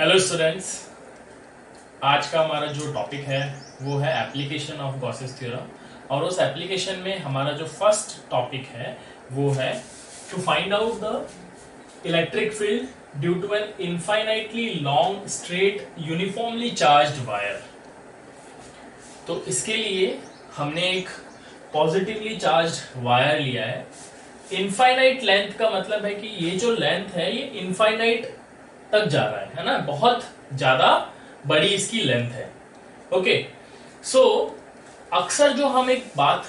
Hello students, आज का हमारा जो टॉपिक है वो है एप्लीकेशन ऑफ गॉसेस थ्योरम। और उस एप्लीकेशन में हमारा जो फर्स्ट टॉपिक है वो है to find out the electric field due to an infinitely long straight uniformly charged wire. तो इसके लिए हमने एक पॉजिटिवली चार्ज्ड वायर लिया है। इनफाइनाइट लेंथ का मतलब है कि ये जो लेंथ है ये इनफाइनाइट तक जा रहा है ना, बहुत ज्यादा बड़ी इसकी लेंथ है। ओके, सो अक्सर जो हम एक बात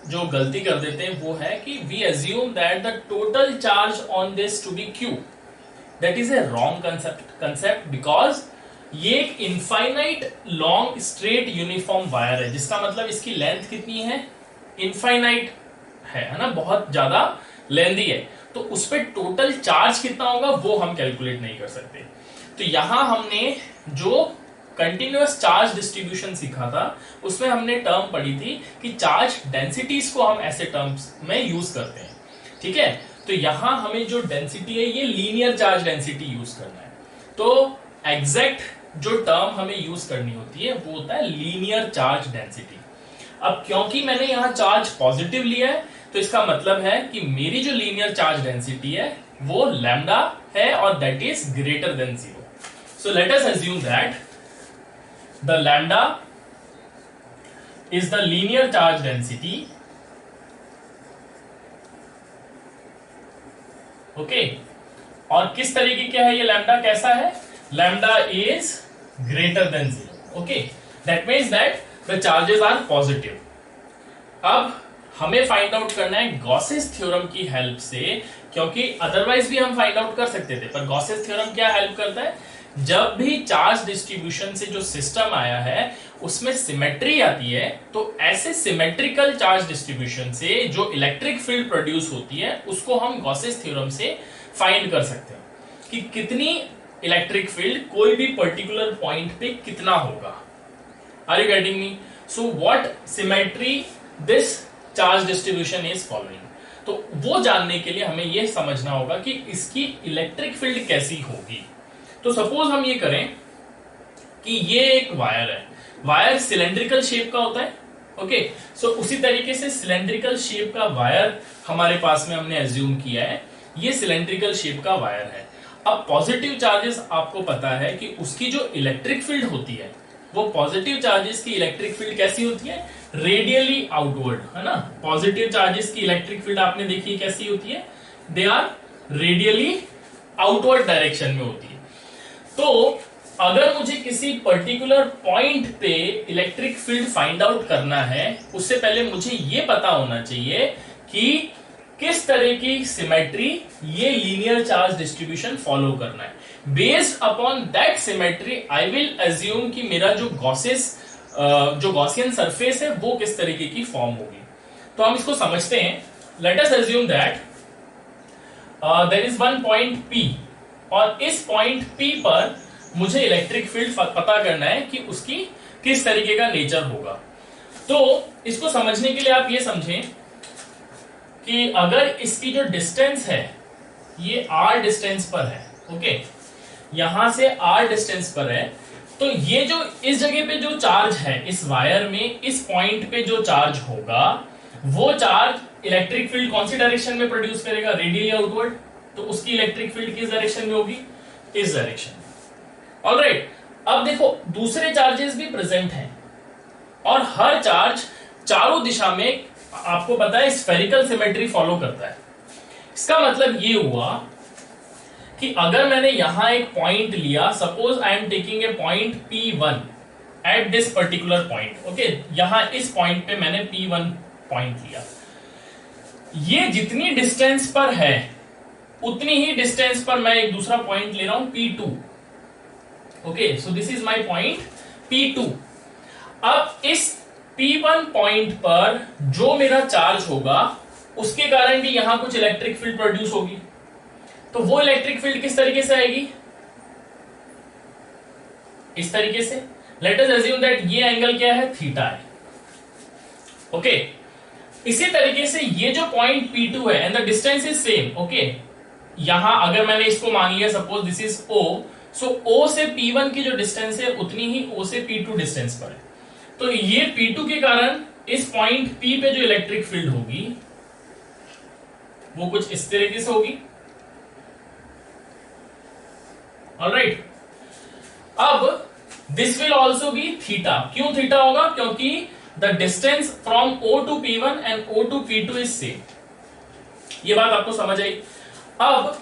जो गलती कर देते हैं वो है कि we assume that the total charge on this to be Q. That is a wrong concept because ये एक infinite long straight uniform wire है, जिसका मतलब इसकी लेंथ कितनी है, इनफाइनाइट है ना, बहुत ज्यादा लेंथी है। तो उस पर टोटल चार्ज कितना होगा वो हम कैलकुलेट नहीं कर सकते। तो यहां हमने जो कंटिन्यूअस चार्ज डिस्ट्रीब्यूशन सीखा था उसमें हमने टर्म पढ़ी थी कि चार्ज डेंसिटीज को हम ऐसे टर्म्स में यूज करते हैं। ठीक है, तो यहां हमें जो डेंसिटी है ये लीनियर चार्ज डेंसिटी यूज करना है। तो एग्जैक्ट जो टर्म हमें यूज करनी होती है वो होता है लीनियर चार्ज डेंसिटी। अब क्योंकि मैंने यहां चार्ज पॉजिटिव लिया है तो इसका मतलब है कि मेरी जो लीनियर चार्ज डेंसिटी है वो लैम्डा है और that is greater than 0। So let us assume that the lambda is the linear charge density. Okay, और किस तरीके का है ये लैम्डा, कैसा है, lambda is greater than 0। Okay, that means that the charges are positive. अब हमें फाइंड आउट करना है गॉसेस थ्योरम की हेल्प से, क्योंकि अदरवाइज भी हम फाइंड आउट कर सकते थे, पर गॉसेस थ्योरम क्या हेल्प करता है, जब भी चार्ज डिस्ट्रीब्यूशन से जो सिस्टम आया है उसमें सिमेट्री आती है तो ऐसे सिमेट्रिकल चार्ज डिस्ट्रीब्यूशन से जो इलेक्ट्रिक फील्ड प्रोड्यूस होती है उसको हम गॉसेस थ्योरम से फाइंड कर सकते हैं कि कितनी इलेक्ट्रिक फील्ड कोई भी पर्टिकुलर पॉइंट पे कितना होगा। Are you getting me? So what symmetry this charge distribution is following. तो वो जानने के लिए हमें यह समझना होगा कि इसकी इलेक्ट्रिक फील्ड कैसी होगी। तो सपोज हम ये करें कि ये एक वायर है, वायर सिलेंड्रिकल शेप का होता है। ओके, सो उसी तरीके से सिलेंड्रिकल शेप का वायर हमारे पास में हमने एज्यूम किया है, ये सिलेंड्रिकल शेप का वायर है। अब पॉजिटिव चार्जेस आपको पता है कि उसकी जो इलेक्ट्रिक फील्ड होती है वो पॉजिटिव चार्जेस की इलेक्ट्रिक फील्ड कैसी होती है, रेडियली आउटवर्ड, है ना। पॉजिटिव चार्जेस की इलेक्ट्रिक फील्ड आपने देखी कैसी होती है, they are radially outward direction में होती है। तो अगर मुझे किसी पर्टिकुलर पॉइंट पे इलेक्ट्रिक फील्ड फाइंड आउट करना है उससे पहले मुझे ये पता होना चाहिए कि किस तरह की सिमेट्री ये लीनियर चार्ज डिस्ट्रीब्यूशन फॉलो करना है। Based upon that symmetry I will assume कि मेरा जो गॉसियन सरफेस है वो किस तरीके की फॉर्म होगी। तो हम इसको समझते हैं। Let us assume that there is one point P और इस पॉइंट P पर मुझे इलेक्ट्रिक फील्ड पता करना है कि उसकी किस तरीके का नेचर होगा। तो इसको समझने के लिए आप ये समझें कि अगर इसकी जो डिस्टेंस है ये r डिस्टेंस पर है, ओके, यहां से r डिस्टेंस पर है, तो ये जो इस जगह पे जो चार्ज है इस वायर में, इस पॉइंट पे जो चार्ज होगा वो चार्ज इलेक्ट्रिक फील्ड कौन सी डायरेक्शन में प्रोड्यूस करेगा, रेडियली आउटवर्ड। तो उसकी इलेक्ट्रिक फील्ड किस डायरेक्शन में होगी, इस डायरेक्शन में। ऑलराइट, अब देखो दूसरे चार्जेस भी प्रेजेंट हैं और हर चार्ज चारों दिशा में आपको पता है स्फेरिकल सिमेट्री फॉलो करता है। इसका मतलब ये हुआ कि अगर मैंने यहां एक पॉइंट लिया, suppose I am taking a point P1 at this particular point, okay, यहां इस पॉइंट पे मैंने P1 पॉइंट लिया, ये जितनी डिस्टेंस पर है उतनी ही डिस्टेंस पर मैं एक दूसरा पॉइंट ले रहा हूं P2। Okay, so this is my point P2। अब इस P1 पॉइंट पर जो मेरा चार्ज होगा उसके कारण भी यहां कुछ इलेक्ट्रिक फील्ड प्रोड्यूस होगी। तो वो इलेक्ट्रिक फील्ड किस तरीके से आएगी, इस तरीके से। लेट अस अज्यूम दैट ये एंगल क्या है, थीटा है। ओके, इसी तरीके से ये जो पॉइंट P2 है and the distance is same, okay, यहां अगर मैंने इसको मान लिया suppose this is O, so O से P1 की जो डिस्टेंस है उतनी ही O से P2 डिस्टेंस पर है। तो ये P2 के कारण इस पॉइंट P पे जो इलेक्ट्रिक फील्ड होगी वो कुछ इस तरीके से होगी। ऑलराइट, अब this will also be theta. क्यों थीटा होगा? क्योंकि the distance from O to P1 and O to P2 is same. ये बात आपको समझ आई। अब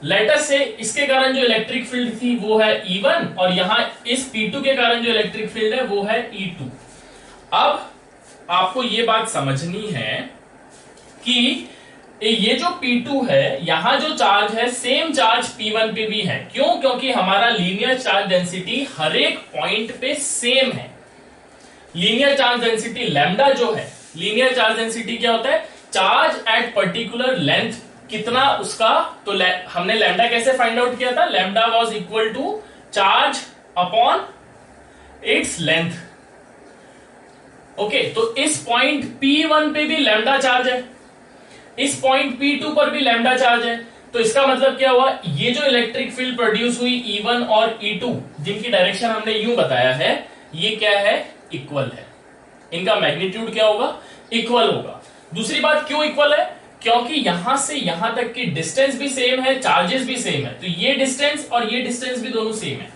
लेटर से इसके कारण जो इलेक्ट्रिक फील्ड थी वो है E1 और यहां इस P2 के कारण जो इलेक्ट्रिक फील्ड है वो है E2। अब आपको ये बात समझनी है कि ये जो P2 है, यहां जो चार्ज है सेम चार्ज P1 पे भी है। क्यों? क्योंकि हमारा लीनियर चार्ज डेंसिटी हर एक पॉइंट पे सेम है। लीनियर चार्ज डेंसिटी लैम्डा जो है, लीनियर चार्ज डेंसिटी क्या होता है? चार्ज एट पर्टिकुलर लेंथ कितना उसका। तो हमने लैम्डा कैसे फाइंड आउट किया था? Lambda was equal to charge upon its length. Okay, तो इस पॉइंट P1 पे भी लैम्डा चार्ज है, इस पॉइंट P2 पर भी लैम्डा चार्ज है। तो इसका मतलब क्या हुआ? ये जो इलेक्ट्रिक फील्ड प्रोड्यूस हुई E1 और E2, जिनकी डायरेक्शन हमने यूं बताया है, ये क्या है? इक्वल है। इनका मैग्नीट्यूड क्या होगा? इक्वल होगा। दूसरी बात, क्यों इक्वल है? क्योंकि यहां से यहां तक की डिस्टेंस भी सेम है, चार्जेस भी सेम है। तो ये डिस्टेंस और ये डिस्टेंस भी दोनों सेम है।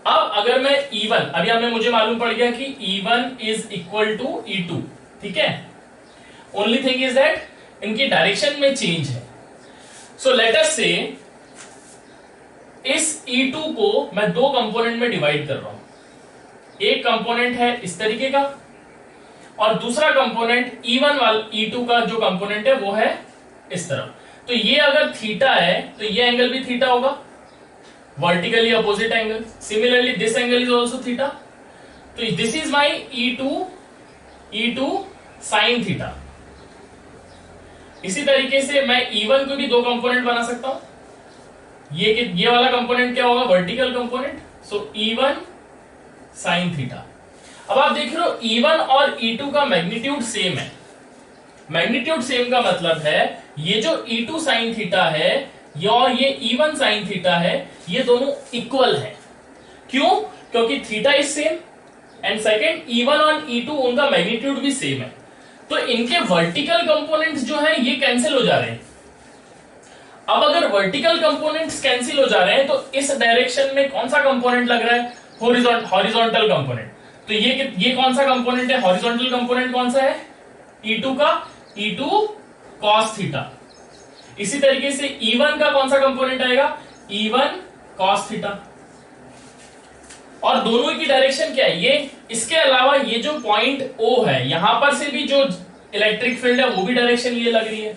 अब अगर मैं E1, अभी हमें मुझे मालूम पड़ गया कि E1 is equal to E2, ठीक है। ओनली थिंग इज दैट इनकी डायरेक्शन में चेंज है। सो लेट अस से इस E2 को मैं दो कंपोनेंट में डिवाइड कर रहा हूं। एक कंपोनेंट है इस तरीके का और दूसरा कंपोनेंट E1 वाला E2 का जो कंपोनेंट है वो है इस तरफ। तो ये अगर थीटा है तो ये एंगल भी थीटा होगा, vertically opposite angle. Similarly this angle is also theta. तो this is my E2 sine theta. इसी तरीके से मैं E1 को भी दो कंपोनेंट बना सकता हूं। ये वाला कंपोनेंट क्या होगा? Vertical component. So E1 sine theta. अब आप देख रहे हो E1 और E2 का मैग्नीट्यूड सेम है। मैग्नीट्यूड सेम का मतलब है ये जो E2 साइन थीटा है और ये E1 साइन थीटा है, ये दोनों इक्वल है। क्यों? क्योंकि theta is same and second E1 और E2 उनका मैग्नीट्यूड भी सेम है। तो इनके वर्टिकल कंपोनेंट्स जो हैं ये कैंसिल हो जा रहे हैं। अब अगर वर्टिकल कंपोनेंट्स कैंसिल हो जा रहे हैं तो इस डायरेक्शन में कौन सा कंपोनेंट लग रहा है? Horizontal component. तो ये कौन सा कंपोनेंट है? हॉरिजॉन्टल कंपोनेंट कौन सा है? E2 का E2 cos थीटा। इसी तरीके से E1 का कौन सा कंपोनेंट आएगा? E1 cos theta. और दोनों की डायरेक्शन क्या है? ये इसके अलावा ये जो पॉइंट O है, यहां पर से भी जो इलेक्ट्रिक फील्ड है वो भी डायरेक्शन ये लग रही है।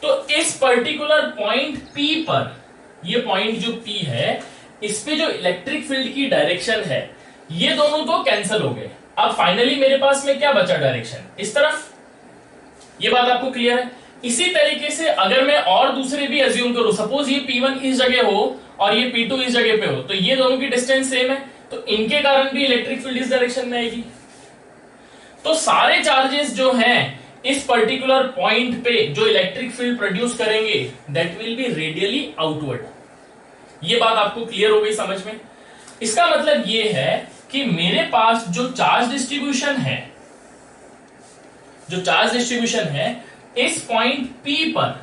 तो इस पर्टिकुलर पॉइंट P पर, ये पॉइंट जो P है, इस पे जो इलेक्ट्रिक फील्ड की डायरेक्शन है, ये दोनों तो कैंसिल हो गए। अब फाइनली मेरे पास में क्या बचा? डायरेक्शन इस तरफ। ये बात आपको क्लियर है? इसी तरीके से अगर मैं और दूसरे भी अज्यूम करूं, सपोज ये P1 इस जगह हो और ये P2 इस जगह पे हो, तो ये दोनों की डिस्टेंस सेम है, तो इनके कारण भी इलेक्ट्रिक फील्ड इस डायरेक्शन में आएगी। तो सारे चार्जेस जो हैं इस पर्टिकुलर पॉइंट पे जो इलेक्ट्रिक फील्ड प्रोड्यूस करेंगे, that will be radially outward. ये बात आपको क्लियर हो गई समझ में? इसका मतलब ये है कि मेरे पास जो चार्ज डिस्ट्रीब्यूशन है, जो चार्ज डिस्ट्रीब्यूशन है, इस पॉइंट P पर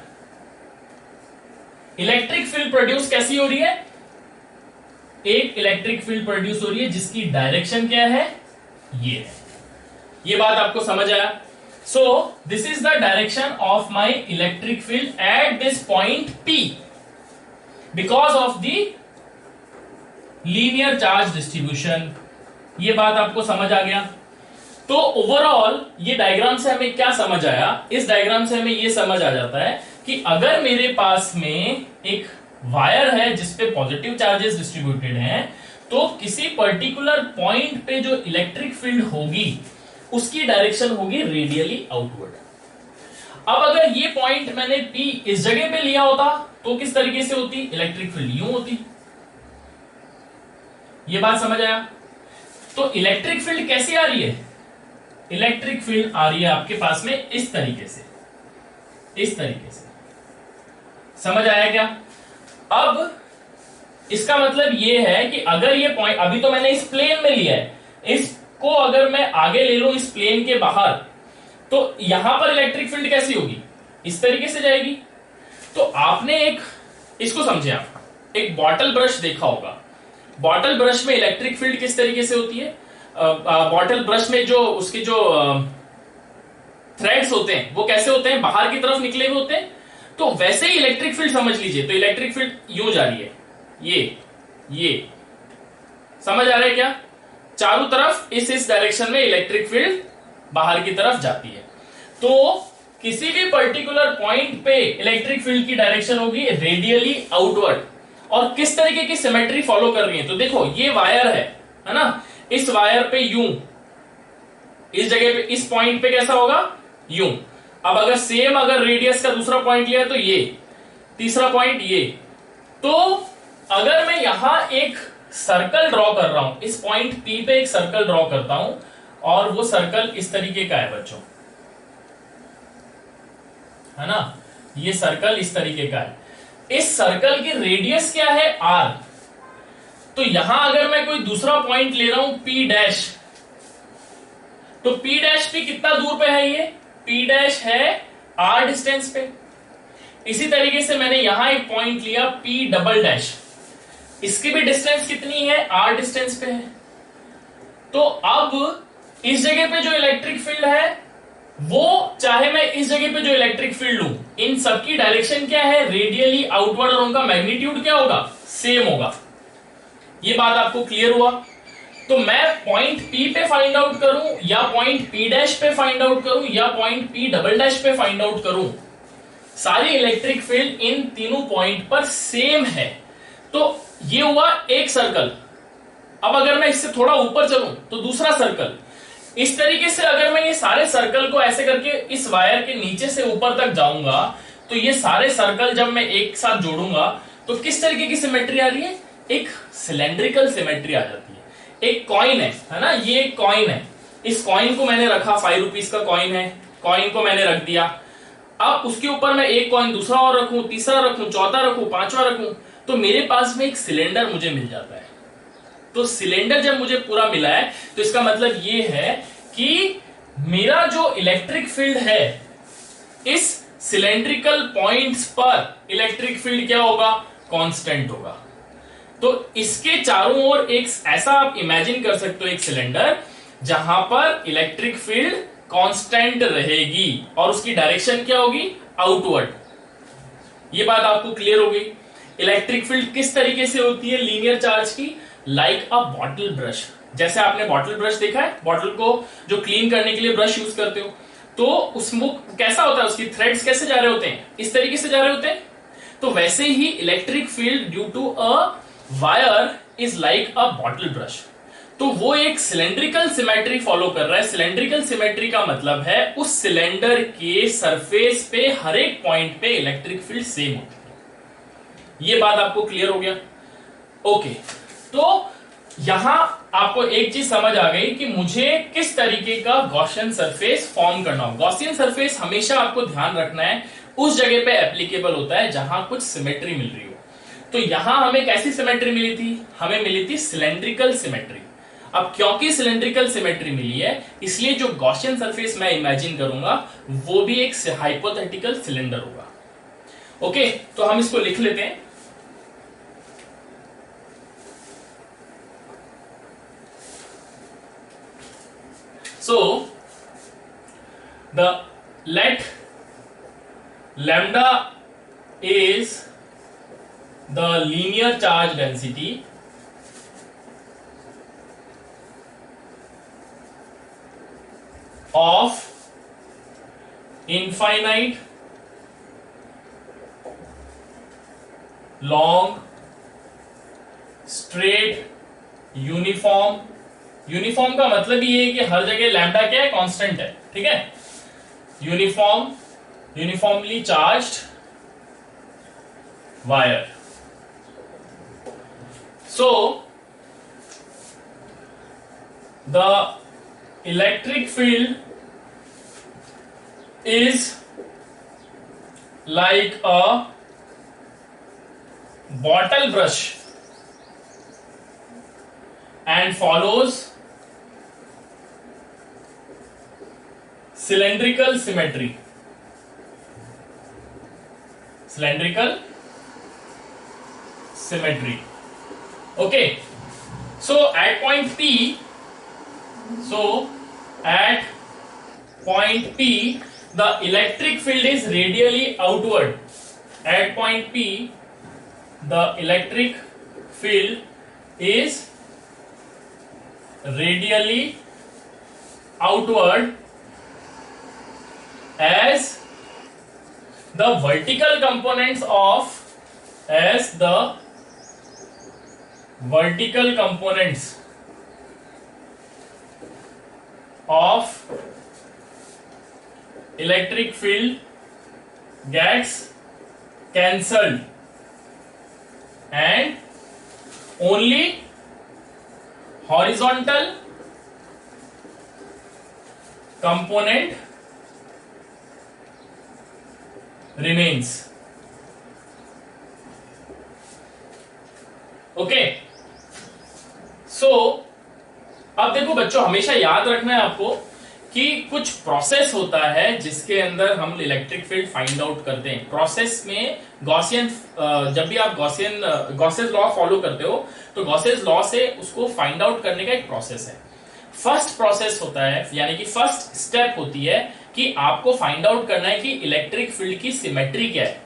इलेक्ट्रिक फील्ड प्रोड्यूस कैसी हो रही है? एक इलेक्ट्रिक फील्ड प्रोड्यूस हो रही है जिसकी डायरेक्शन क्या है? ये है। ये बात आपको समझ आया? So this is the direction of my electric field at this point P because of the linear charge distribution. ये बात आपको समझ आ गया? तो ओवरऑल ये डायग्राम से हमें क्या समझ आया? इस डायग्राम से हमें ये समझ आ जाता है कि अगर मेरे पास में एक वायर है जिसपे पॉजिटिव चार्जेस डिस्ट्रीब्यूटेड हैं, तो किसी पर्टिकुलर पॉइंट पे जो इलेक्ट्रिक फील्ड होगी उसकी डायरेक्शन होगी रेडियली आउटवर्ड। अब अगर ये पॉइंट मैंने P इस जगह पे लिया होता तो किस तरीके से होती? इलेक्ट्रिक फील्ड यूं होती। ये बात समझ आया? तो इलेक्ट्रिक फील्ड कैसी आ रही है? इलेक्ट्रिक फील्ड आ रही है आपके पास में इस तरीके से, इस तरीके से। समझ आया क्या? अब इसका मतलब ये है कि अगर ये पॉइंट, अभी तो मैंने इस प्लेन में लिया है, इसको अगर मैं आगे ले लूं इस प्लेन के बाहर, तो यहां पर इलेक्ट्रिक फील्ड कैसी होगी, इस तरीके से जाएगी। तो आपने एक, इसको समझे आप, एक बॉटल ब्रश देखा होगा। बॉटल ब्रश में इलेक्ट्रिक फील्ड किस तरीके से होती है, बॉटल ब्रश में जो उसके जो थ्रेड्स होते हैं वो कैसे होते हैं, बाहर की तरफ निकले हुए होते हैं। तो वैसे ही इलेक्ट्रिक फील्ड समझ लीजिए। तो इलेक्ट्रिक फील्ड यूं जा रही है, ये समझ आ रहा है क्या, चारों तरफ इस डायरेक्शन में इलेक्ट्रिक फील्ड बाहर की तरफ जाती है। तो किसी भी पर्टिकुलर पॉइंट पे इलेक्ट्रिक फील्ड की डायरेक्शन होगी रेडियली आउटवर्ड। और किस तरीके की सिमेट्री फॉलो कर रही है, तो देखो ये वायर है ना, इस वायर पे यूं, इस जगह पे, इस पॉइंट पे कैसा होगा, यूं। अब अगर सेम अगर रेडियस का दूसरा पॉइंट लिया तो ये, तीसरा पॉइंट ये। तो अगर मैं यहां एक सर्कल ड्रॉ कर रहा हूं, इस पॉइंट P पे एक सर्कल ड्रॉ करता हूं, और वो सर्कल इस तरीके का है बच्चों, है ना, ये सर्कल इस तरीके का है। इस सर्कल की रेडियस क्या है, R। तो यहां अगर मैं कोई दूसरा पॉइंट ले रहा हूं P डैश, तो P डैश भी कितना दूर पे है, ये P डैश है R डिस्टेंस पे। इसी तरीके से मैंने यहां एक पॉइंट लिया P डबल डैश, इसकी भी डिस्टेंस कितनी है, R डिस्टेंस पे है। तो अब इस जगह पे जो इलेक्ट्रिक फील्ड है, वो चाहे मैं इस जगह पे जो इलेक्ट्रिक फील्ड लूं, इन सबकी डायरेक्शन क्या है, रेडियली आउटवर्ड, और उनका मैग्नीट्यूड क्या होगा, सेम होगा। ये बात आपको क्लियर हुआ। तो मैं पॉइंट P पे फाइंड आउट करूं, या पॉइंट P डैश पे फाइंड आउट करूं, या पॉइंट P डबल डैश पे फाइंड आउट करूं, सारी इलेक्ट्रिक फील्ड इन तीनों पॉइंट पर सेम है। तो ये हुआ एक सर्कल। अब अगर मैं इससे थोड़ा ऊपर चलूं तो दूसरा सर्कल। इस तरीके से अगर मैं ये सारे सर्कल को ऐसे करके इस वायर के नीचे से ऊपर तक जाऊंगा, तो ये सारे सर्कल जब मैं एक साथ जोड़ूंगा तो किस तरीके की सिमेट्री आ रही है, एक सिलेंड्रिकल सिमेट्री आ जाती है। एक कॉइन है ना, ये एक कॉइन है, इस कॉइन को मैंने रखा, 5 रुपीज का कॉइन है, कॉइन को मैंने रख दिया। अब उसके ऊपर मैं एक कॉइन दूसरा और रखूं, तीसरा रखूं, चौथा रखूं, पांचवा रखूं, तो मेरे पास में एक सिलेंडर मुझे मिल जाता है। तो सिलेंडर जब मुझे पूरा मिला है, तो इसका मतलब ये है कि मेरा जो इलेक्ट्रिक फील्ड है, इस सिलेंड्रिकल पॉइंट्स पर इलेक्ट्रिक फील्ड क्या होगा, कांस्टेंट होगा। तो इसके चारों ओर एक ऐसा आप इमेजिन कर सकते हो, एक सिलेंडर जहां पर इलेक्ट्रिक फील्ड कांस्टेंट रहेगी और उसकी डायरेक्शन क्या होगी, आउटवर्ड। ये बात आपको क्लियर होगी। इलेक्ट्रिक फील्ड किस तरीके से होती है लीनियर चार्ज की, लाइक अ बॉटल ब्रश। जैसे आपने बॉटल ब्रश देखा है, बॉटल को जो क्लीन करने के लिए ब्रश यूज करते हो, तो उसमें कैसा होता है, उसकी थ्रेड्स कैसे जा रहे होते हैं, इस तरीके से जा रहे होते हैं। तो वैसे ही electric field due to a wire is like a bottle brush. तो वो एक सिलेंड्रिकल सिमेट्री फॉलो कर रहा है। सिलेंड्रिकल सिमेट्री का मतलब है उस सिलेंडर के सरफेस पे हर एक पॉइंट पे इलेक्ट्रिक फील्ड सेम होती है। ये बात आपको क्लियर हो गया, ओके। तो यहां आपको एक चीज समझ आ गई कि मुझे किस तरीके का गॉसियन सरफेस फॉर्म करना हो। गॉसियन सरफेस हमेशा आपको ध्यान रखना है उस जगह पे एप्लीकेबल होता है जहां कुछ सिमेट्री मिल रही हो। तो यहां हमें कैसी सिमेट्री मिली थी, हमें मिली थी सिलेंड्रिकल सिमेट्री। अब क्योंकि सिलेंड्रिकल सिमेट्री मिली है, इसलिए जो गॉसियन सरफेस मैं इमेजिन करूंगा वो भी एक हाइपोथेटिकल सिलेंडर होगा। ओके, तो हम इसको लिख लेते हैं। So let lambda is the linear charge density of infinite long straight uniform। Uniform का मतलब ये है कि हर जगह लैम्डा क्या है, कांस्टेंट है, ठीक है। Uniformly charged wire. So the electric field is like a bottle brush and follows cylindrical symmetry. Cylindrical symmetry. Okay, so at point P, the electric field is radially outward. At point P, the electric field is radially outward as the vertical components of electric field gets cancelled and only horizontal component remains. Okay, so अब देखो बच्चों, हमेशा याद रखना है आपको कि कुछ प्रोसेस होता है जिसके अंदर हम इलेक्ट्रिक फील्ड फाइंड आउट करते हैं. प्रोसेस में गॉसियन, जब भी आप गॉसेस लॉ फॉलो करते हो तो गॉसेस लॉ से उसको फाइंड आउट करने का एक प्रोसेस है. फर्स्ट प्रोसेस होता है, यानी कि फर्स्ट स्टेप होती है कि आपको फाइंड आउट करना है कि इलेक्ट्रिक फील्ड की सिमेट्री क्या है.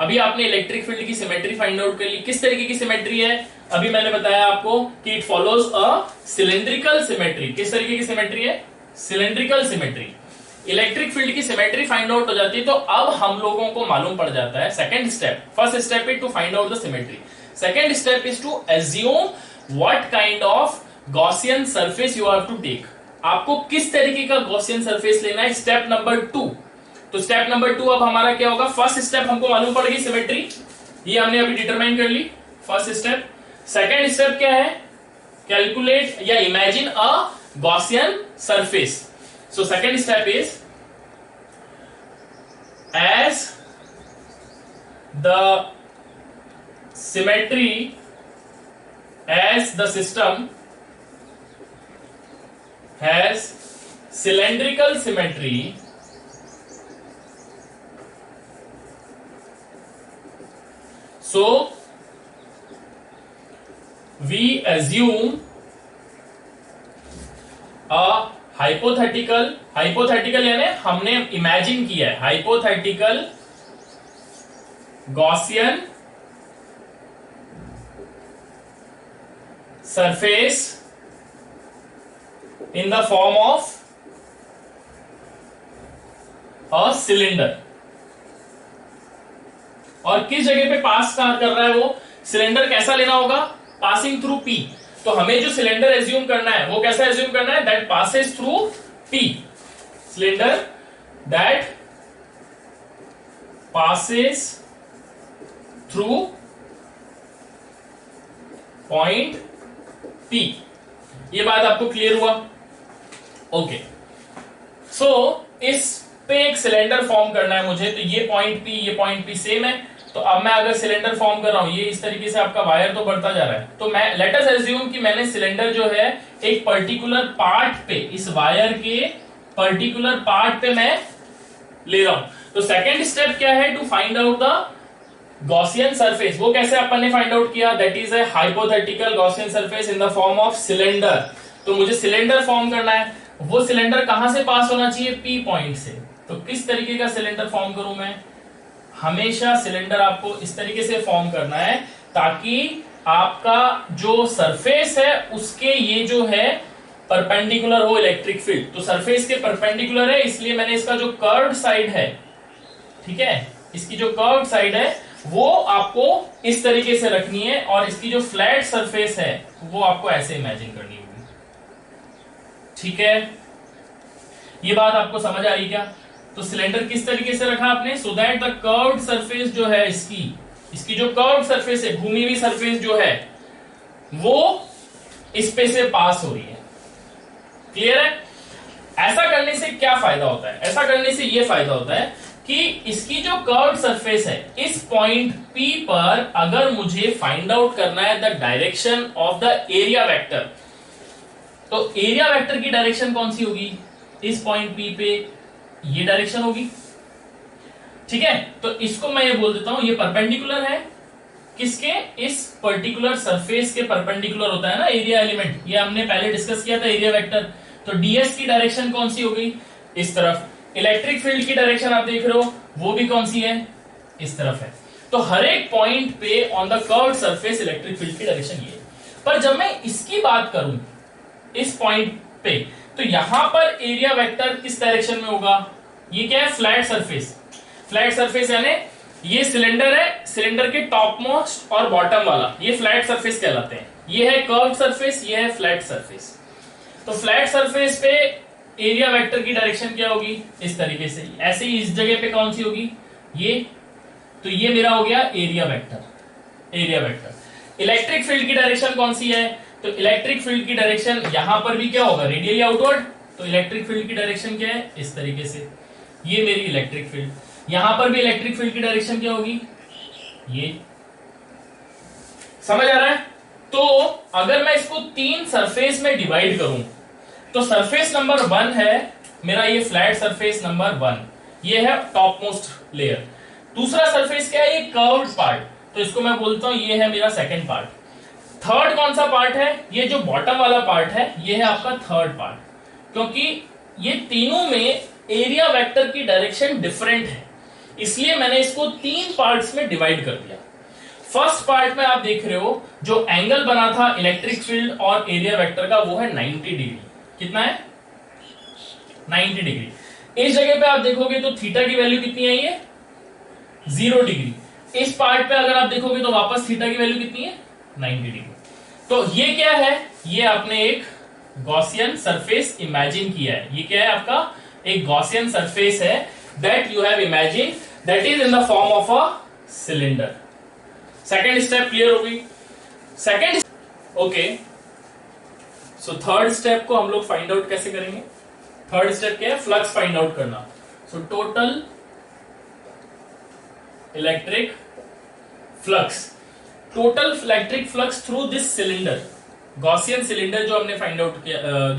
अभी आपने इलेक्ट्रिक फील्ड की सिमेट्री फाइंड आउट कर ली. किस तरीके की सिमेट्री है? अभी मैंने बताया आपको कि it follows a cylindrical symmetry. किस तरीके की सिमेट्री है? Cylindrical symmetry. इलेक्ट्रिक फील्ड की सिमेट्री फाइंड आउट हो जाती है तो अब हम लोगों को मालूम पड़ जाता है second step. First step is to find out the symmetry. Second step is to assume what kind of Gaussian surface you have to take. आपको किस तरीके का गॉसियन सरफेस लेना है. Step number 2. तो स्टेप नंबर 2 अब हमारा क्या होगा? फर्स्ट स्टेप हमको मालूम पड़ गई सिमेट्री, ये हमने अभी डिटरमाइन कर ली, फर्स्ट स्टेप. सेकंड स्टेप क्या है? कैलकुलेट या imagine a Gaussian surface. So second step is as the symmetry, as the system has cylindrical symmetry, so we assume a hypothetical यानी हमने इमेजिन किया है, hypothetical Gaussian surface in the form of a cylinder. और किस जगह पे पास कर रहा है वो सिलेंडर? कैसा लेना होगा? Passing through P. तो हमें जो सिलेंडर एज्यूम करना है वो कैसा एज्यूम करना है? That passes through P. Cylinder that passes through point P. ये बात आपको क्लियर हुआ? ओके, सो इस पे एक सिलेंडर फॉर्म करना है मुझे. तो ये पॉइंट P, ये पॉइंट P सेम है. तो अब मैं अगर सिलेंडर फॉर्म कर रहा हूं, ये इस तरीके से आपका वायर तो बढ़ता जा रहा है. तो मैं लेट अस एज्यूम कि मैंने सिलेंडर जो है एक पर्टिकुलर पार्ट पे, इस वायर के पर्टिकुलर पार्ट पे मैं ले रहा हूं. तो सेकेंड स्टेप क्या है? To find out the Gaussian surface. वो कैसे अपन ने फाइंड आउट किया? That is a hypothetical Gaussian surface in the form of cylinder. तो मुझे सिलेंडर फॉर्म करना है. वो सिलेंडर कहां से पास होना चाहिए? P पॉइंट से. तो किस तरीके का सिलेंडर फॉर्म करूं मैं? हमेशा सिलेंडर आपको इस तरीके से फॉर्म करना है ताकि आपका जो सरफेस है उसके ये जो है परपेंडिकुलर हो इलेक्ट्रिक फील्ड. तो सरफेस के परपेंडिकुलर है, इसलिए मैंने इसका जो कर्व्ड साइड है, ठीक है, इसकी जो कर्व्ड साइड है वो आपको इस तरीके से रखनी है और इसकी जो फ्लैट सरफेस है वो आपको ऐसे इमेजिन करनी होगी. ठीक है, ये बात आपको समझ आ रही क्या? तो सिलेंडर किस तरीके से रखा आपने? So that the curved surface जो है इसकी जो कर्व्ड सरफेस है, घूमी हुई सरफेस जो है वो इस पे से पास हो रही है. क्लियर है? ऐसा करने से क्या फायदा होता है? ऐसा करने से ये फायदा होता है कि इसकी जो कर्व्ड सरफेस है इस पॉइंट P पर अगर मुझे फाइंड आउट करना है the direction of the area vector, तो एरिया वेक्टर की डायरेक्शन कौन सी होगी, इस पॉइंट पी पे ये डायरेक्शन होगी, ठीक है। तो इसको मैं ये बोल देता हूं ये परपेंडिकुलर है किसके, इस पर्टिकुलर सरफेस के परपेंडिकुलर होता है ना एरिया एलिमेंट, ये हमने पहले डिस्कस किया था एरिया वेक्टर। तो डीएस की डायरेक्शन कौन सी हो गई, इस तरफ। इलेक्ट्रिक फील्ड की डायरेक्शन आप देख रहे हो वो भी कौन सी है, इस तरफ है। तो हर एक पॉइंट पे on the curved surface electric field की डायरेक्शन ये। पर जब मैं इसकी बात करूं इस पॉइंट पे, तो यहां पर एरिया वेक्टर किस डायरेक्शन में होगा, ये क्या है, फ्लैट सरफेस। फ्लैट सरफेस यानी ये सिलेंडर है, सिलेंडर के टॉप मोस्ट और बॉटम वाला ये फ्लैट सरफेस कहलाते हैं। ये है कर्व्ड सरफेस, ये है फ्लैट सरफेस। तो फ्लैट सरफेस पे एरिया वेक्टर की डायरेक्शन क्या होगी, इस तरीके से। ऐसे ही इस जगह पे कौन सी होगी, ये। तो ये मेरा हो गया area vector, area vector. Electric field की डायरेक्शन कौन सी है, तो इलेक्ट्रिक फील्ड की डायरेक्शन यहां पर भी क्या होगा, रेडियली आउटवर्ड। तो इलेक्ट्रिक फील्ड की डायरेक्शन क्या है, इस तरीके से। ये मेरी इलेक्ट्रिक फील्ड। यहां पर भी इलेक्ट्रिक फील्ड की डायरेक्शन क्या होगी, ये। समझ आ रहा है। तो अगर मैं इसको 3 सरफेस में डिवाइड करूं, तो सरफेस नंबर 1 है मेरा ये फ्लैट सरफेस नंबर 1, ये है टॉप मोस्ट लेयर। दूसरा सरफेस क्या है, ये कर्व्ड पार्ट, तो इसको मैं बोलता हूं ये है मेरा सेकंड पार्ट। थर्ड कौन सा पार्ट है, ये जो बॉटम वाला पार्ट है ये है आपका थर्ड पार्ट, क्योंकि ये तीनों में एरिया वेक्टर की डायरेक्शन डिफरेंट है, इसलिए मैंने इसको 3 पार्ट्स में डिवाइड कर दिया। फर्स्ट पार्ट में आप देख रहे हो जो एंगल बना था इलेक्ट्रिक फील्ड और एरिया वेक्टर का वो है 90 डिग्री। कितना है, 90 डिग्री। इस जगह पे आप देखोगे तो थीटा की वैल्यू कितनी है, ये 0 डिग्री। इस पार्ट पे अगर आप देखोगे तो वापस थीटा की वैल्यू कितनी है, 90 डिग्री। तो ये क्या है, ये आपने एक गॉसियन सरफेस इमेजिन किया है। ये क्या है आपका, एक गॉसियन सरफेस है that you have imagine, that is in the form of a cylinder. Second step clear हो गई। Second okay, so third step को हम लोग फाइंड आउट कैसे करेंगे। थर्ड स्टेप क्या है, फ्लक्स फाइंड आउट करना। So total electric flux, total electric flux through this cylinder. Gaussian cylinder जो हमने फाइंड आउट किया,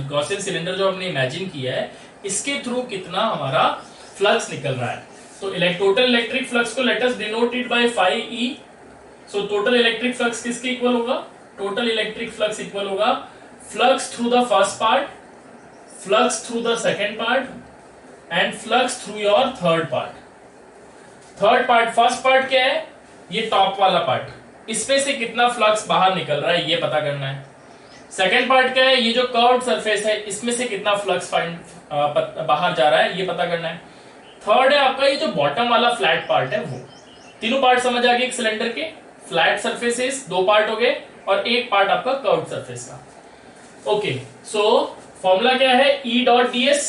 गॉसियन सिलेंडर जो हमने इमेजिन किया है, इसके थ्रू कितना हमारा फ्लक्स निकल रहा है। तो टोटल इलेक्ट्रिक फ्लक्स को let us denote it by phi e। So total electric flux किसके इक्वल होगा, टोटल इलेक्ट्रिक फ्लक्स इक्वल होगा flux through the first part, flux through the second part and flux through your third part. Third part, first part क्या है, ये top वाला part, इसमें से कितना फ्लक्स बाहर निकल रहा है ये पता करना है। सेकेंड पार्ट क्या है, ये जो कर्व्ड सरफेस है इसमें से कितना फ्लक्स बाहर जा रहा है ये पता करना है। थर्ड है आपका ये जो बॉटम वाला फ्लैट पार्ट है वो। तीनों पार्ट समझ आ गए एक सिलेंडर के, फ्लैट सरफेसेस 2 पार्ट हो गए और एक पार्ट आपका कर्व्ड सरफेस का। ओके, सो फॉर्मूला क्या है, E dot ds।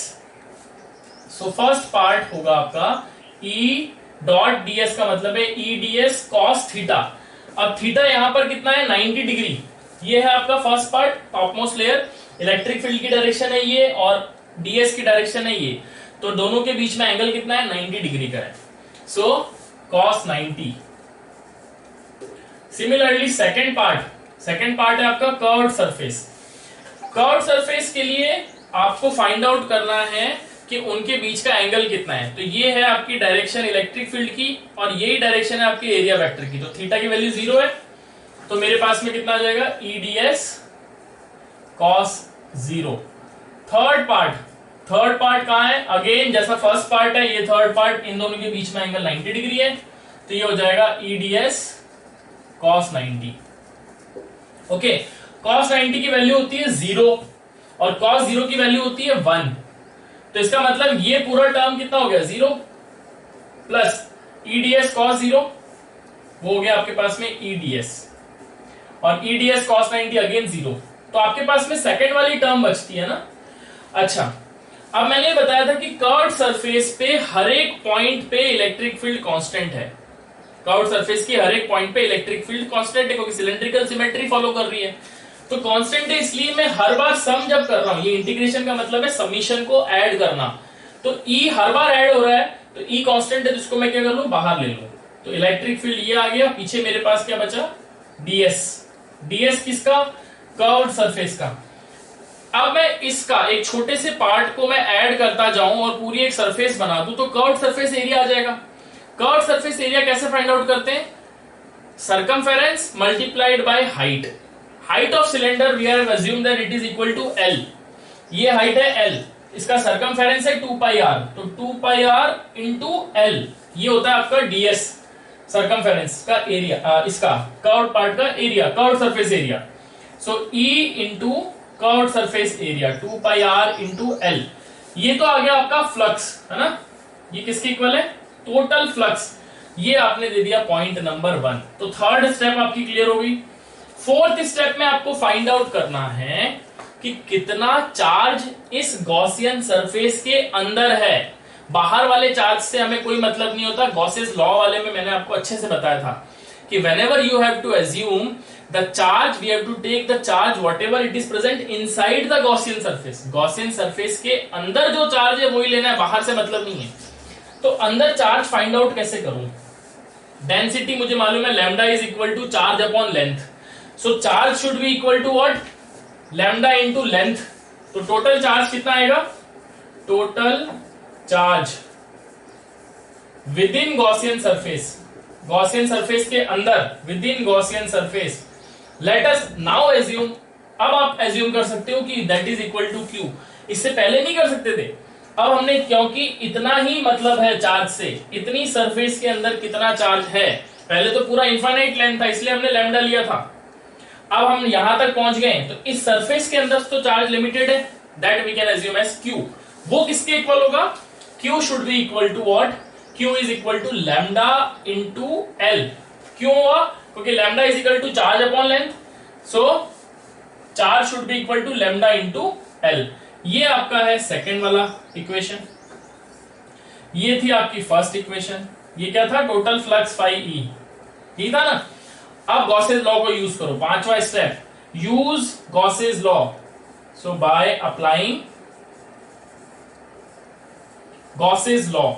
So first part होगा आपका E डॉट ds का मतलब है E ds cos थीटा। अब थीटा यहां पर कितना है, 90 डिग्री। ये है आपका first part, top most layer. Electric field की डायरेक्शन है ये और ds की डायरेक्शन है ये, तो दोनों के बीच में एंगल कितना है, 90 डिग्री का है। सो cos 90। सिमिलरली सेकेंड पार्ट है आपका कर्व्ड सरफेस। कर्व्ड सरफेस के लिए आपको फाइंड आउट करना है कि उनके बीच का एंगल कितना है। तो ये है आपकी डायरेक्शन इलेक्ट्रिक फील्ड की और यही डायरेक्शन है आपकी एरिया वेक्टर की। तो थीटा की वैल्यू 0 है, तो मेरे पास में कितना आ जाएगा, E ds cos 0। Third part कहां है, अगेन जैसा फर्स्ट पार्ट है ये थर्ड पार्ट, इन दोनों के बीच में एंगल 90 डिग्री है, तो ये हो जाएगा E ds cos 90। Okay, cos 90 की वैल्यू होती है 0 और cos 0 की वैल्यू होती है 1। तो इसका मतलब ये पूरा टर्म कितना हो गया, 0 प्लस E ds cos 0, वो हो गया आपके पास में E ds और E ds cos 90 अगेन 0। तो आपके पास में सेकंड वाली टर्म बचती है ना। अच्छा, अब मैंने बताया था कि कर्व्ड सरफेस पे हर एक पॉइंट पे इलेक्ट्रिक फील्ड कांस्टेंट है। कर्व्ड सरफेस की हर एक पॉइंट पे इलेक्ट्रिक फील्ड कांस्टेंट है क्योंकि सिलेंड्रिकल सिमेट्री फॉलो कर रही है। तो कांस्टेंट है इसलिए मैं हर बार सम जब कर रहा हूं, ये इंटीग्रेशन का मतलब है समीशन को ऐड करना, तो E हर बार ऐड हो रहा है, तो E कांस्टेंट है तो इसको मैं क्या कर लूं, बाहर ले लूं। तो इलेक्ट्रिक फील्ड ये आ गया, पीछे मेरे पास क्या बचा, ds किसका, कर्व्ड सरफेस का। अब मैं इसका एक छोटे से पार्ट को मैं ऐड करता जाऊं और पूरी एक सरफेस बना दूं तो कर्व्ड सरफेस एरिया आ जाएगा। कर्व्ड सरफेस एरिया कैसे फाइंड आउट करते हैं? Circumference multiplied by height. Height of cylinder we have assumed that it is equal to L. ये हाइट है एल, इसका सर्कमफेरेंस है 2 पाई आर, तो 2 पाई आर इंटू एल, ये होता है आपका डीएस सर्कमफेरेंस का एरिया, इसका कर्व्ड पार्ट का area, curved surface area. So E into curved surface area 2 pi R into L. ये तो आ गया आपका फ्लक्स, है ना? ये किसके इक्वल है? Total flux. ये आपने दे दिया पॉइंट नंबर 1। तो थर्ड स्टेप आपकी क्लियर हो गई। फोर्थ स्टेप में आपको फाइंड आउट करना है कि कितना चार्ज इस गॉसियन सरफेस के अंदर है। बाहर वाले चार्ज से हमें कोई मतलब नहीं होता। गॉसेस लॉ वाले में मैंने आपको अच्छे से बताया था कि whenever you have to assume the charge, we have to take the charge whatever it is present inside the Gaussian surface. Gaussian surface के अंदर जो चार्ज है वही लेना है, बाहर से मतलब नहीं है। तो अंदर चार्ज फाइंड आउट कैसे करूं? डेंसिटी मुझे मालूम है, lambda is equal to charge upon length. So charge should be equal to what? Lambda into length. तो टोटल चार्ज कितना आएगा? Total charge within Gaussian surface, Gaussian surface के अंदर, within Gaussian surface. Let us now assume, अब आप assume कर सकते हो कि that is equal to Q. इससे पहले नहीं कर सकते थे। अब हमने, क्योंकि इतना ही मतलब है चार्ज से, इतनी सरफेस के अंदर कितना चार्ज है, पहले तो पूरा इनफाइनाइट लेंथ था इसलिए हमने लैम्डा लिया था। अब हम यहां तक पहुंच गए तो इस सरफेस के अंदर तो चार्ज लिमिटेड है, that we can assume as Q. वो किसके इक्वल होगा? Q should be equal to what? Q is equal to lambda into L. क्यों हुआ? क्योंकि lambda is equal to charge upon length, so charge should be equal to lambda into L. ये आपका है second वाला equation. ये थी आपकी फर्स्ट इक्वेशन। ये क्या था? टोटल फ्लक्स फाई ई, ठीक था ना? अब गॉसेस लॉ को यूज करो, पांचवा step, use Gauss's law. So by applying Gauss's law,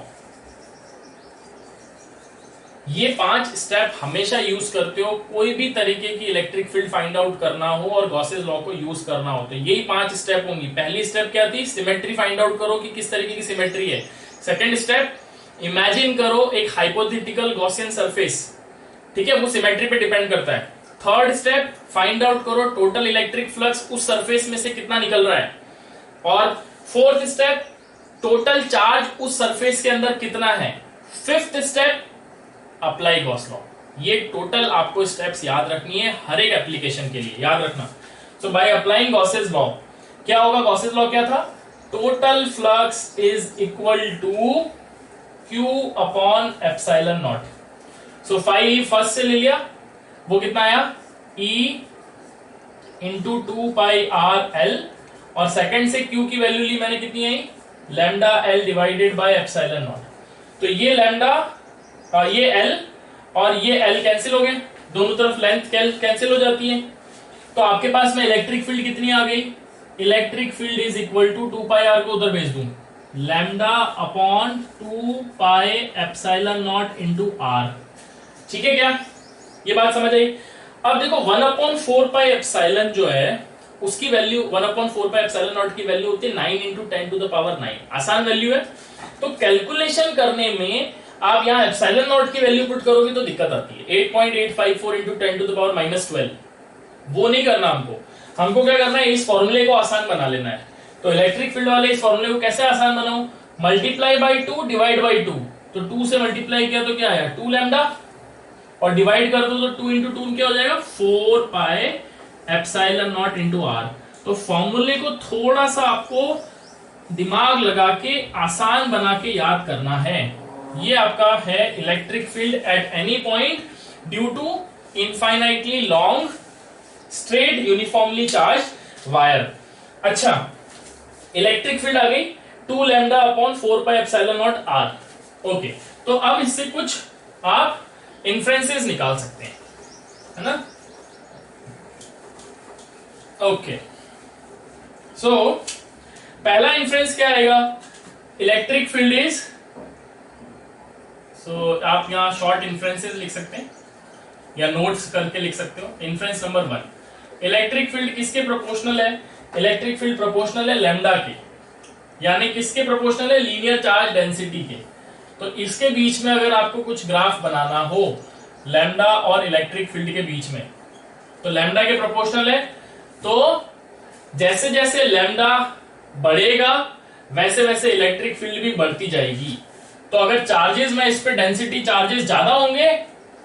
ये 5 स्टेप हमेशा यूज करते हो कोई भी तरीके की इलेक्ट्रिक फील्ड फाइंड आउट करना हो और गॉसेस लॉ को यूज करना हो तो यही 5 स्टेप होंगी। पहली स्टेप क्या थी? सिमेट्री फाइंड आउट करो कि किस तरीके की सिमेट्री है। सेकंड स्टेप, इमेजिन करो एक हाइपोथेटिकल गॉसियन सरफेस, ठीक है, वो सिमेट्री पे डिपेंड करता है। थर्ड स्टेप, फाइंड आउट करो टोटल इलेक्ट्रिक फ्लक्स उस सरफेस में से कितना निकल रहा है। और फोर्थ स्टेप, टोटल चार्ज उस सरफेस के अंदर कितना है। Fifth step, apply Gauss law. ये टोटल आपको स्टेप्स याद रखनी है हर एक एप्लीकेशन के लिए, याद रखना। So by applying Gauss's law क्या होगा? गॉसेस लॉ क्या था? Total flux is equal to q upon epsilon naught. So phi first से ले लिया, वो कितना आया? E into 2 pi r l, और सेकंड से क्यू की वैल्यू ली मैंने, कितनी आई? Lambda l divided by epsilon naught. तो ये लैम्डा, ये एल और ये एल कैंसिल हो गए, दोनों तरफ लेंथ कैंसिल हो जाती है। तो आपके पास में इलेक्ट्रिक फील्ड कितनी आ गई? Electric field is equal to 2 pi R को उधर भेज दूं, lambda upon 2 pi epsilon naught into R. ठीक है क्या? ये बात समझ आई? अब देखो 1/4 पाई एप्सिलॉन जो है उसकी वैल्यू 1/4 पाई एप्सिलॉन नॉट की वैल्यू होती है 9 इंटू 10 टू द पावर 9। आसान वैल्यू है। तो कैलकुलेशन करने में आप यहाँ एप्सिलॉन नॉट की वैल्यू पुट करोगे तो दिक्कत आती है। 8.854 इंटू 10 टू द पावर -12, वो नहीं करना हमको क्या करना है? इस फॉर्मूले को आसान बना लेना है। तो इलेक्ट्रिक फील्ड वाले इस फॉर्मूले को कैसे आसान बनाऊं? Multiply by 2 divide by 2। तो 2 से मल्टीप्लाई किया तो क्या आया? 2 लैम्डा, और डिवाइड कर दो तो 2 इंटू 2 क्या हो जाएगा? 4 pi epsilon naught into R. तो फॉर्मूले को थोड़ा सा आपको दिमाग लगा के आसान बना के याद करना है। ये आपका है electric field at any point due to infinitely long straight uniformly charge wire. अच्छा, इलेक्ट्रिक फील्ड आ गई 2 lambda upon 4 pi epsilon naught R. Okay, तो अब इससे कुछ आप इन्फ्रेंसेस निकाल सकते हैं, है ना? ओके, सो पहला इन्फ्रेंस क्या आएगा? इलेक्ट्रिक फील्ड इज, सो आप यहां शॉर्ट इन्फ्रेंसेस लिख सकते हैं या नोट्स करके लिख सकते हो। इन्फ्रेंस नंबर 1, इलेक्ट्रिक फील्ड किसके प्रोपोर्शनल है? इलेक्ट्रिक फील्ड प्रोपोर्शनल है लैम्डा के, यानी किसके प्रोपोर्शनल है, लीनियर चार्ज डेंसिटी के। तो इसके बीच में अगर आपको कुछ ग्राफ बनाना हो लैम्डा और इलेक्ट्रिक फील्ड के बीच में, तो लैम्डा के प्रोपोर्शनल है, तो जैसे जैसे लैम्डा बढ़ेगा वैसे वैसे इलेक्ट्रिक फील्ड भी बढ़ती जाएगी। तो अगर चार्जेस में इस पे डेंसिटी चार्जेस ज्यादा होंगे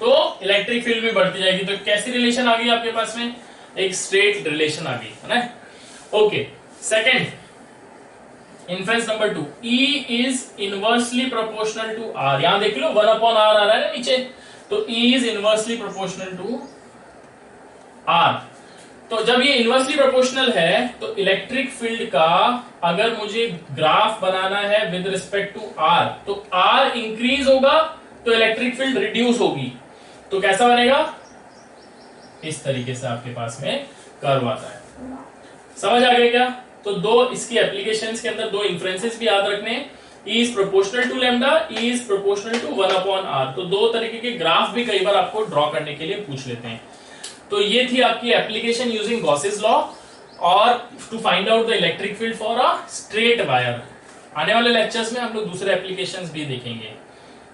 तो इलेक्ट्रिक फील्ड भी बढ़ती जाएगी। तो कैसी रिलेशन आ गई आपके पास में, एक स्ट्रेट रिलेशन आ गई, है ना। Okay, second inference number 2, E is inversely proportional to R। यहां देख लो 1/R आ रहा है ना नीचे, तो E is inversely proportional to R। तो जब ये इनवर्सली प्रोपोर्शनल है तो इलेक्ट्रिक फील्ड का अगर मुझे ग्राफ बनाना है विद रिस्पेक्ट टू R, तो R इंक्रीज होगा तो इलेक्ट्रिक फील्ड रिड्यूस होगी। तो कैसा बनेगा, इस तरीके से आपके पास में कर्व आता है। समझ आ गया क्या। तो दो इसकी एप्लीकेशंस के अंदर दो इन्फ्रेंसेस भी याद रखने, E is proportional to lambda, E is proportional to 1/R। तो दो तरीके के ग्राफ भी कई बार आपको ड्रॉ करने के लिए पूछ लेते हैं। तो ये थी आपकी एप्लीकेशन यूजिंग गॉसेस लॉ और to find out the electric field for a straight wire. आने वाले लेक्चर्स में हम लोग दूसरे एप्लीकेशंस भी देखेंगे।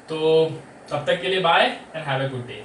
तो तब तक के लिए bye and have a good day.